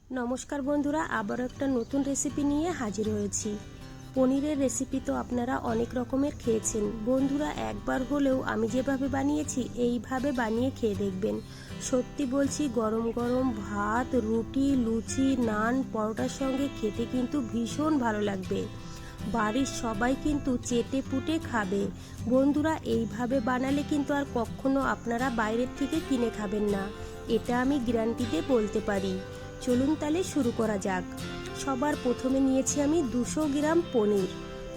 নমস্কার বন্ধুরা, আবারও একটা নতুন রেসিপি নিয়ে হাজির হয়েছি। পনিরের রেসিপি তো আপনারা অনেক রকমের খেয়েছেন। বন্ধুরা, একবার হলেও আমি যেভাবে বানিয়েছি এইভাবে বানিয়ে খেয়ে দেখবেন। সত্যি বলছি, গরম গরম ভাত, রুটি, লুচি, নান, পরোটার সঙ্গে খেতে কিন্তু ভীষণ ভালো লাগবে। বাড়ির সবাই কিন্তু চেটে পুটে খাবে। বন্ধুরা, এইভাবে বানালে কিন্তু আর কখনো আপনারা বাইরের থেকে কিনে খাবেন না, এটা আমি গ্যারান্টিতে বলতে পারি। চলুন তাহলে শুরু করা যাক। সবার প্রথমে নিয়েছি আমি 200 গ্রাম পনির।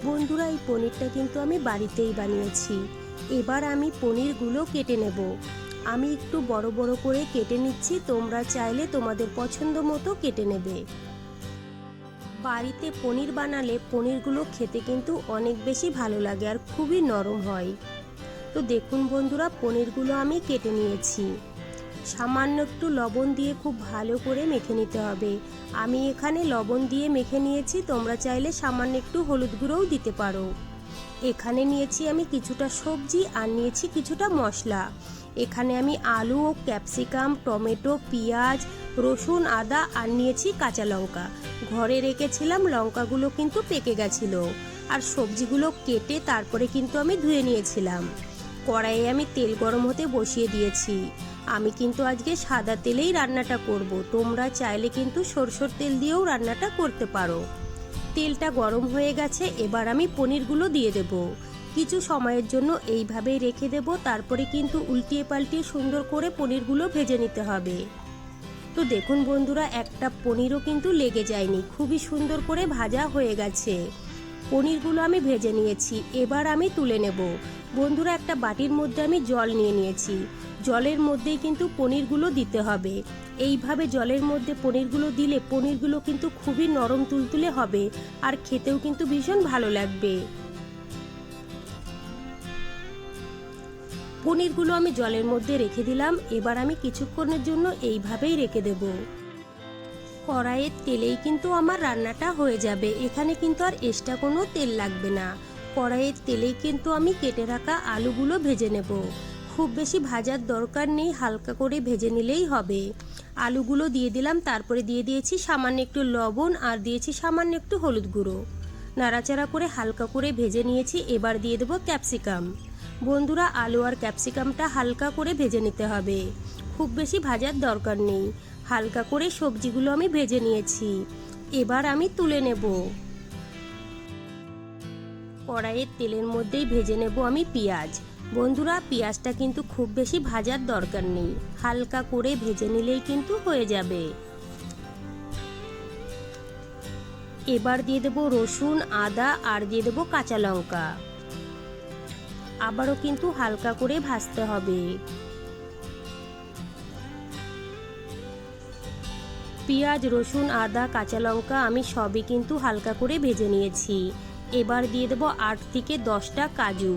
বন্ধুরা, এই পনিরটা কিন্তু আমি বাড়িতেই বানিয়েছি। এবার আমি পনিরগুলো কেটে নেব। আমি একটু বড় বড় করে কেটে নিচ্ছি, তোমরা চাইলে তোমাদের পছন্দ মতো কেটে নেবে। বাড়িতে পনির বানালে পনিরগুলো খেতে কিন্তু অনেক বেশি ভালো লাগে আর খুবই নরম হয়। তো দেখুন বন্ধুরা, পনিরগুলো আমি কেটে নিয়েছি। সামান্য একটু লবণ দিয়ে খুব ভালো করে মেখে নিতে হবে। আমি এখানে লবণ দিয়ে মেখে নিয়েছি, তোমরা চাইলে সামান্য একটু হলুদ গুঁড়োও দিতে পারো। এখানে নিয়েছি আমি কিছুটা সবজি আর নিয়েছি কিছুটা মশলা। এখানে আমি আলু ও ক্যাপসিকাম, টমেটো, পেঁয়াজ, রসুন, আদা আর নিয়েছি কাঁচা লঙ্কা। ঘরে রেখেছিলাম, লঙ্কাগুলো কিন্তু পেকে গেছিল। আর সবজিগুলো কেটে তারপরে কিন্তু আমি ধুয়ে নিয়েছিলাম। কড়াইয়ে আমি তেল গরম হতে বসিয়ে দিয়েছি। আমি কিন্তু আজকে সাদা তেলেই রান্নাটা করব। তোমরা চাইলে কিন্তু সরষের তেল দিয়েও রান্নাটা করতে পারো। তেলটা গরম হয়ে গেছে, এবার আমি পনিরগুলো দিয়ে দেব। কিছু সময়ের জন্য এইভাবেই রেখে দেব, তারপরে কিন্তু উল্টিয়ে পাল্টিয়ে সুন্দর করে পনিরগুলো ভেজে নিতে হবে। তো দেখুন বন্ধুরা, একটা পনিরও কিন্তু লেগে যায়নি, খুবই সুন্দর করে ভাজা হয়ে গেছে। পনিরগুলো আমি ভেজে নিয়েছি, এবার আমি তুলে নেব। বন্ধুরা, একটা বাটির মধ্যে আমি জল নিয়ে নিয়েছি। জলের মধ্যেই কিন্তু পনিরগুলো দিতে হবে। এইভাবে জলের মধ্যে পনিরগুলো দিলে পনিরগুলো কিন্তু খুবই নরম তুলতুলে হবে আর খেতেও কিন্তু ভীষণ ভালো লাগবে। পনিরগুলো আমি জলের মধ্যে রেখে দিলাম। এবার আমি কিছুক্ষণের জন্য এইভাবেই রেখে দেব। কড়াইয়ের তেলেই কিন্তু আমার রান্নাটা হয়ে যাবে। এখানে কিন্তু আর এক্সট্রা কোনো তেল লাগবে না। কড়াইয়ের তেলেই কিন্তু আমি কেটে রাখা আলুগুলো ভেজে নেব। খুব বেশি ভাজার দরকার নেই, হালকা করে ভেজে নিলেই হবে। আলুগুলো দিয়ে দিলাম, তারপরে দিয়ে দিয়েছি সামান্য একটু লবণ আর দিয়েছি সামান্য একটু হলুদ গুঁড়ো। নাড়াচাড়া করে হালকা করে ভেজে নিয়েছি। এবার দিয়ে দেবো ক্যাপসিকাম। বন্ধুরা, আলু আর ক্যাপসিকামটা হালকা করে ভেজে নিতে হবে, খুব বেশি ভাজার দরকার নেই। হালকা করে সবজিগুলো আমি ভেজে নিয়েছি, এবার আমি তুলে নেব। কড়াইয়ের তেলের মধ্যেই ভেজে নেব আমি পেঁয়াজ। বন্ধুরা, পেঁয়াজটা কিন্তু খুব বেশি ভাজার দরকার নেই, হালকা করে ভেজে নিলেই কিন্তু হয়ে যাবে। এবার দিয়ে দেব রসুন, আদা আর দিয়ে দেব কাঁচা লঙ্কা। আবারও কিন্তু হালকা করে ভাজতে হবে। পেঁয়াজ, রসুন, আদা, কাঁচা লঙ্কা আমি সবই কিন্তু হালকা করে ভেজে নিয়েছি। এবার দিয়ে দেবো 8 থেকে 10টা কাজু।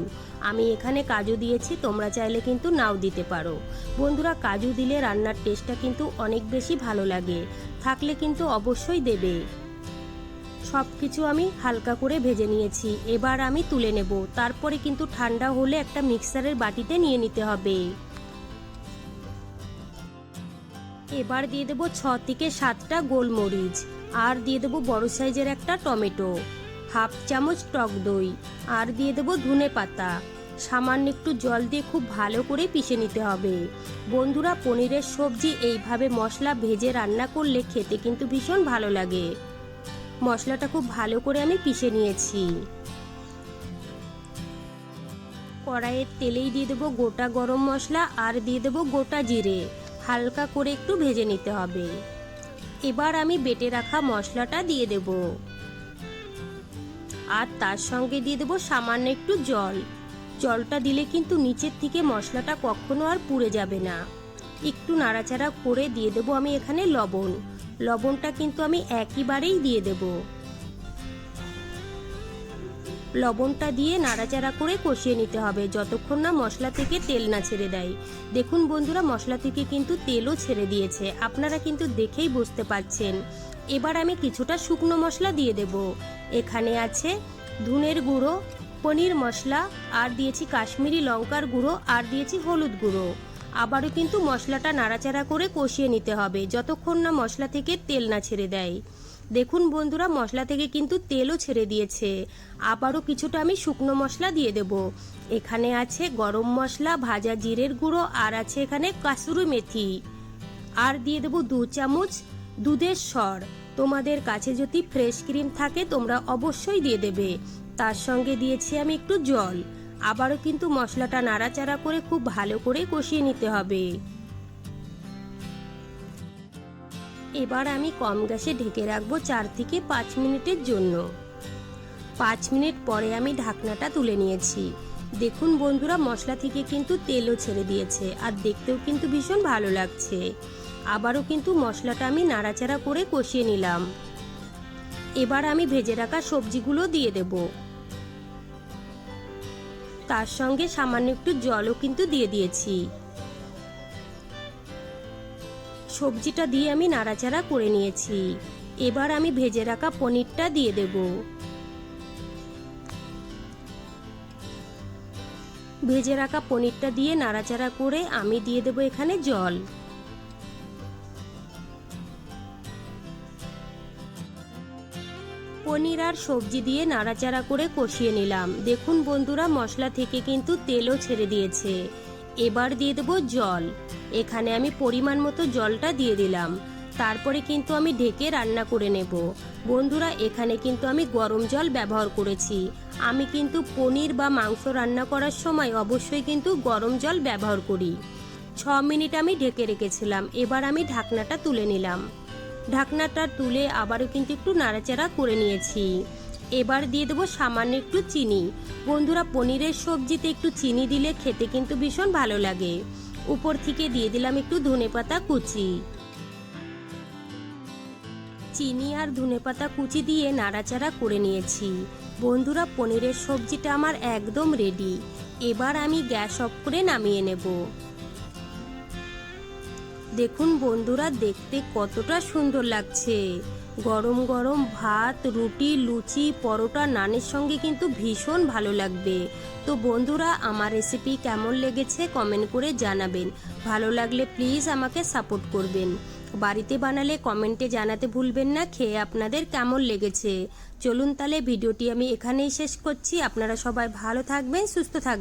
আমি এখানে কাজু দিয়েছি, তোমরা চাইলে কিন্তু নাও দিতে পারো। বন্ধুরা, কাজু দিলে রান্নার টেস্টটা কিন্তু অনেক বেশি ভালো লাগে, থাকলে কিন্তু অবশ্যই দেবে। সব কিছু আমি হালকা করে ভেজে নিয়েছি, এবার আমি তুলে নেব। তারপরে কিন্তু ঠান্ডা হলে একটা মিক্সারের বাটিতে নিয়ে নিতে হবে। এবার দিয়ে দেবো 6 থেকে 7টা গোলমরিচ আর দিয়ে দেবো বড় সাইজের একটা টমেটো, হাফ চামচ টক দই আর দিয়ে দেবো ধনে পাতা। সামান্য একটু জল দিয়ে খুব ভালো করে পিষে নিতে হবে। বন্ধুরা, পনিরের সবজি এইভাবে মশলা ভেজে রান্না করলে খেতে কিন্তু ভীষণ ভালো লাগে। মশলাটা খুব ভালো করে আমি পিষে নিয়েছি। কড়াইয়ের তেলেই দিয়ে দেবো গোটা গরম মশলা আর দিয়ে দেবো গোটা জিরে। হালকা করে একটু ভেজে নিতে হবে। এবার আমি বেটে রাখা মশলাটা দিয়ে দেব আর তার সঙ্গে দিয়ে দেব সামান্য একটু জল। জলটা দিলে কিন্তু নিচের থেকে মশলাটা কখনো আর পুড়ে যাবে না। একটু নাড়াচাড়া করে দিয়ে দেব আমি এখানে লবণ। লবণটা কিন্তু আমি একইবারেই দিয়ে দেব। লবণটা দিয়ে নাড়াচাড়া করে কষিয়ে নিতে হবে যতক্ষণ না মশলা থেকে তেল না ছেড়ে দেয়। দেখুন বন্ধুরা, মশলা থেকে কিন্তু তেলও ছেড়ে দিয়েছে, আপনারা কিন্তু দেখেই বুঝতে পারছেন। এবার আমি কিছুটা শুকনো মশলা দিয়ে দেব। এখানে আছে ধনের গুঁড়ো, পনির মশলা আর দিয়েছি কাশ্মীরি লঙ্কার গুঁড়ো আর দিয়েছি হলুদ গুঁড়ো আবারও কিন্তু মশলাটা নাড়াচাড়া করে কষিয়ে নিতে হবে যতক্ষণ না মশলা থেকে তেল না ছেড়ে দেয়। দেখুন বন্ধুরা, মশলা থেকে কিন্তু তেলও ছেড়ে দিয়েছে। আবারও কিছুটা আমি শুকনো মশলা দিয়ে দেব। এখানে আছে গরম মশলা, ভাজা জিরের গুঁড়ো, আর আছে এখানে কাসুরি মেথি, আর দিয়ে দেব 2 চামচ দুধের সর। তোমাদের কাছে যদি ফ্রেশ ক্রিম থাকে তোমরা অবশ্যই দিয়ে দেবে। তার সঙ্গে দিয়েছি আমি একটু জল। আবারও কিন্তু মশলাটা নাড়াচাড়া করে খুব ভালো করে কষিয়ে নিতে হবে। এবার আমি কম গ্যাসে ঢেকে রাখবো 4 থেকে 5 মিনিটের জন্য। 5 মিনিট পরে আমি ঢাকনাটা তুলে নিয়েছি। দেখুন বন্ধুরা, মশলা থেকে কিন্তু তেলও ছেড়ে দিয়েছে আর দেখতেও কিন্তু ভীষণ ভালো লাগছে। আবারও কিন্তু মশলাটা আমি নাড়াচাড়া করে কষিয়ে নিলাম। এবার আমি ভেজে রাখা সবজিগুলো দিয়ে দেব। তার সঙ্গে সামান্য একটু জলও কিন্তু দিয়ে দিয়েছি। সবজিটা দিয়ে আমি নাড়াচাড়া করে নিয়েছি। এবার আমি ভেজে রাখা পনিরটা দিয়ে দেব। ভেজে রাখা পনিরটা দিয়ে নাড়াচাড়া করে আমি দিয়ে দেব এখানে জল। পনির আর সবজি দিয়ে নাড়াচাড়া করে কষিয়ে নিলাম। দেখুন বন্ধুরা, মশলা থেকে কিন্তু তেলও ছেড়ে দিয়েছে। এবার দিয়ে দেব জল। এখানে আমি পরিমাণ মতো জলটা দিয়ে দিলাম। তারপরে কিন্তু আমি ঢেকে রান্না করে নেব। বন্ধুরা, এখানে কিন্তু আমি গরম জল ব্যবহার করেছি। আমি কিন্তু পনির বা মাংস রান্না করার সময় অবশ্যই কিন্তু গরম জল ব্যবহার করি। 6 মিনিট আমি ঢেকে রেখেছিলাম। এবার আমি ঢাকনাটা তুলে নিলাম। ঢাকনাটা তুলে আবারও কিন্তু একটু নাড়াচাড়া করে নিয়েছি। এবার দিয়ে দেবো সামান্য একটু চিনি। বন্ধুরা, পনিরের সবজিতে একটু চিনি দিলে খেতে কিন্তু ভীষণ ভালো লাগে। উপর থেকে দিয়ে দিলাম একটু ধনেপাতা কুচি। চিনি আর ধনেপাতা কুচি দিয়ে নাড়াচাড়া করে নিয়েছি। বন্ধুরা, পনিরের সবজিটা আমার একদম রেডি। এবার আমি গ্যাস অফ করে নামিয়ে নেব। দেখুন বন্ধুরা, দেখতে কতটা সুন্দর লাগছে। গরম গরম ভাত, রুটি, লুচি, পরোটা, নানের সঙ্গে কিন্তু ভীষণ ভালো লাগবে। তো বন্ধুরা, আমার রেসিপি কেমন লেগেছে কমেন্ট করে জানাবেন। ভালো লাগলে প্লিজ আমাকে সাপোর্ট করবেন। বাড়িতে বানালে কমেন্টে জানাতে ভুলবেন না খেয়ে আপনাদের কেমন লেগেছে। চলুন তাহলে ভিডিওটি আমি এখানেই শেষ করছি। আপনারা সবাই ভালো থাকবেন, সুস্থ থাকবেন।